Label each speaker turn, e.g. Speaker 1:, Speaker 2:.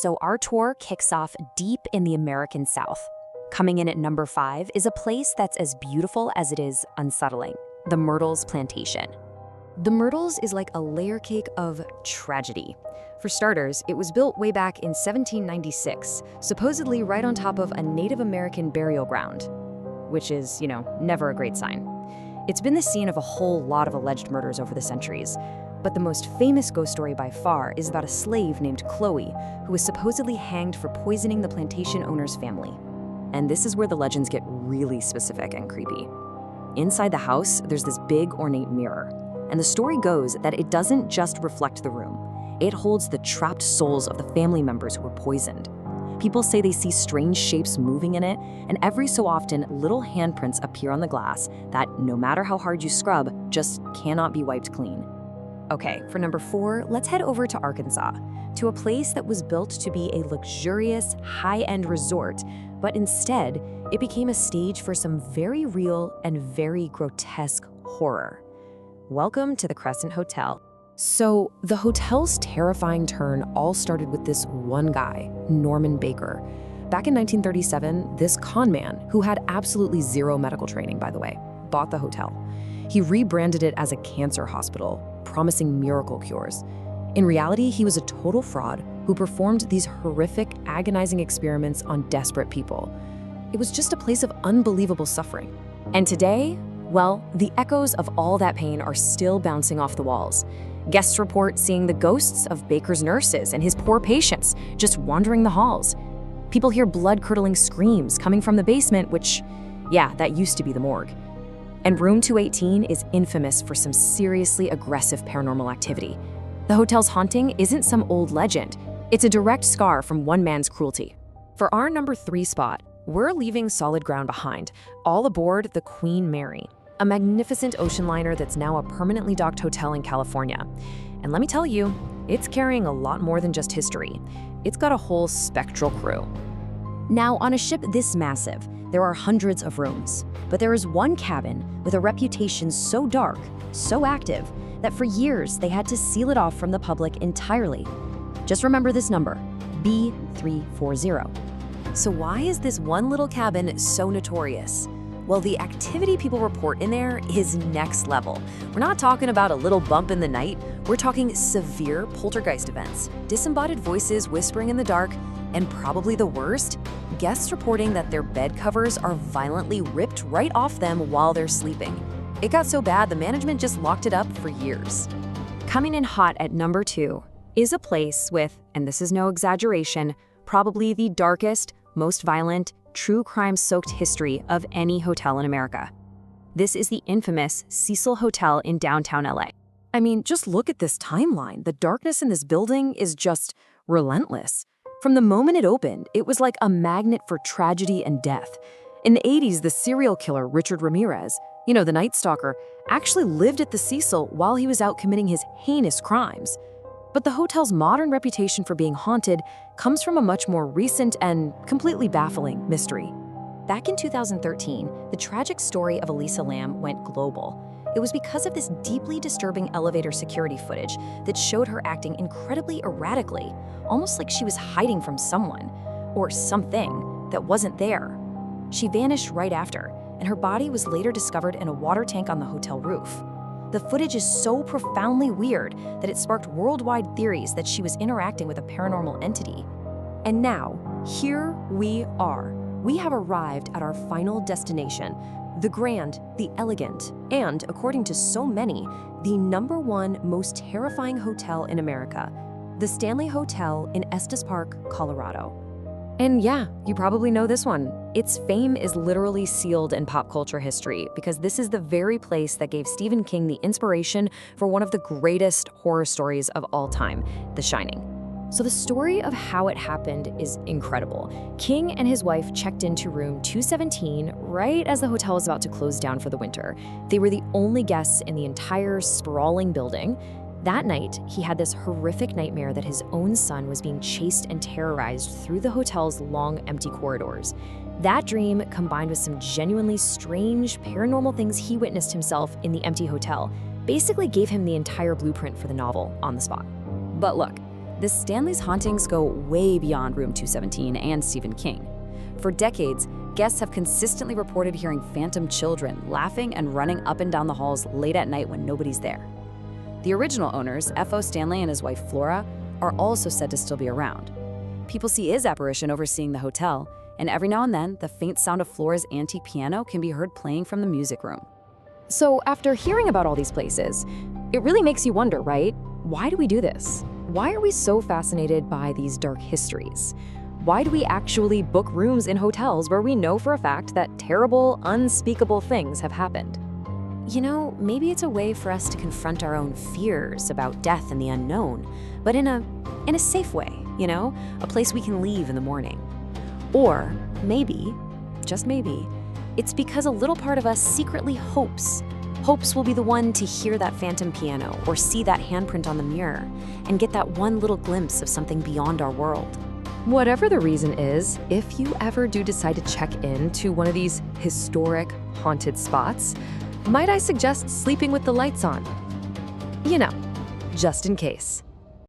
Speaker 1: so our tour kicks off deep in the American South. Coming in at number 5 is a place that's as beautiful as it is unsettling, the Myrtles Plantation. The Myrtles is like a layer cake of tragedy. For starters, it was built way back in 1796, supposedly right on top of a Native American burial ground, which is, never a great sign. It's been the scene of a whole lot of alleged murders over the centuries, but the most famous ghost story by far is about a slave named Chloe, who was supposedly hanged for poisoning the plantation owner's family. And this is where the legends get really specific and creepy. Inside the house, there's this big ornate mirror, and the story goes that it doesn't just reflect the room. It holds the trapped souls of the family members who were poisoned. People say they see strange shapes moving in it, and every so often, little handprints appear on the glass that, no matter how hard you scrub, just cannot be wiped clean. Okay, for number 4, let's head over to Arkansas, to a place that was built to be a luxurious, high-end resort, but instead, it became a stage for some very real and very grotesque horror. Welcome to the Crescent Hotel. So, the hotel's terrifying turn all started with this one guy, Norman Baker. Back in 1937, this con man, who had absolutely zero medical training, by the way, bought the hotel. He rebranded it as a cancer hospital, promising miracle cures. In reality, he was a total fraud who performed these horrific, agonizing experiments on desperate people. It was just a place of unbelievable suffering. And today, well, the echoes of all that pain are still bouncing off the walls. Guests report seeing the ghosts of Baker's nurses and his poor patients just wandering the halls. People hear blood-curdling screams coming from the basement, which, that used to be the morgue. And room 218 is infamous for some seriously aggressive paranormal activity. The hotel's haunting isn't some old legend. It's a direct scar from one man's cruelty. For our number 3 spot, we're leaving solid ground behind, all aboard the Queen Mary, a magnificent ocean liner that's now a permanently docked hotel in California. And let me tell you, it's carrying a lot more than just history. It's got a whole spectral crew. Now, on a ship this massive, there are hundreds of rooms, but there is one cabin with a reputation so dark, so active, that for years they had to seal it off from the public entirely. Just remember this number, B340. So why is this one little cabin so notorious? Well, the activity people report in there is next level. We're not talking about a little bump in the night. We're talking severe poltergeist events, disembodied voices whispering in the dark, and probably the worst, guests reporting that their bed covers are violently ripped right off them while they're sleeping. It got so bad, the management just locked it up for years. Coming in hot at number 2 is a place with, and this is no exaggeration, probably the darkest, most violent, true crime-soaked history of any hotel in America. This is the infamous Cecil Hotel in downtown LA. I mean, just look at this timeline. The darkness in this building is just relentless. From the moment it opened, it was like a magnet for tragedy and death. In the 80s, the serial killer Richard Ramirez, the Night Stalker, actually lived at the Cecil while he was out committing his heinous crimes. But the hotel's modern reputation for being haunted comes from a much more recent and completely baffling mystery. Back in 2013, the tragic story of Elisa went global. It was because of this deeply disturbing elevator security footage that showed her acting incredibly erratically, almost like she was hiding from someone, or something, that wasn't there. She vanished right after, and her body was later discovered in a water tank on the hotel roof. The footage is so profoundly weird that it sparked worldwide theories that she was interacting with a paranormal entity. And now, here we are. We have arrived at our final destination, the grand, the elegant, and, according to so many, the number 1 most terrifying hotel in America, the Stanley Hotel in Estes Park, Colorado. And you probably know this one. Its fame is literally sealed in pop culture history because this is the very place that gave Stephen King the inspiration for one of the greatest horror stories of all time, The Shining. So the story of how it happened is incredible. King and his wife checked into room 217 right as the hotel was about to close down for the winter. They were the only guests in the entire sprawling building. That night, he had this horrific nightmare that his own son was being chased and terrorized through the hotel's long, empty corridors. That dream, combined with some genuinely strange, paranormal things he witnessed himself in the empty hotel, basically gave him the entire blueprint for the novel on the spot. But look, The Stanley's hauntings go way beyond Room 217 and Stephen King. For decades, guests have consistently reported hearing phantom children laughing and running up and down the halls late at night when nobody's there. The original owners, F.O. Stanley and his wife Flora, are also said to still be around. People see his apparition overseeing the hotel, and every now and then, the faint sound of Flora's antique piano can be heard playing from the music room. So after hearing about all these places, it really makes you wonder, right? Why do we do this? Why are we so fascinated by these dark histories? Why do we actually book rooms in hotels where we know for a fact that terrible, unspeakable things have happened? You know, maybe it's a way for us to confront our own fears about death and the unknown, but in a safe way, you know? A place we can leave in the morning. Or maybe, just maybe, it's because a little part of us secretly hopes will be the one to hear that phantom piano or see that handprint on the mirror and get that one little glimpse of something beyond our world. Whatever the reason is, if you ever do decide to check in to one of these historic, haunted spots, might I suggest sleeping with the lights on? You know, just in case.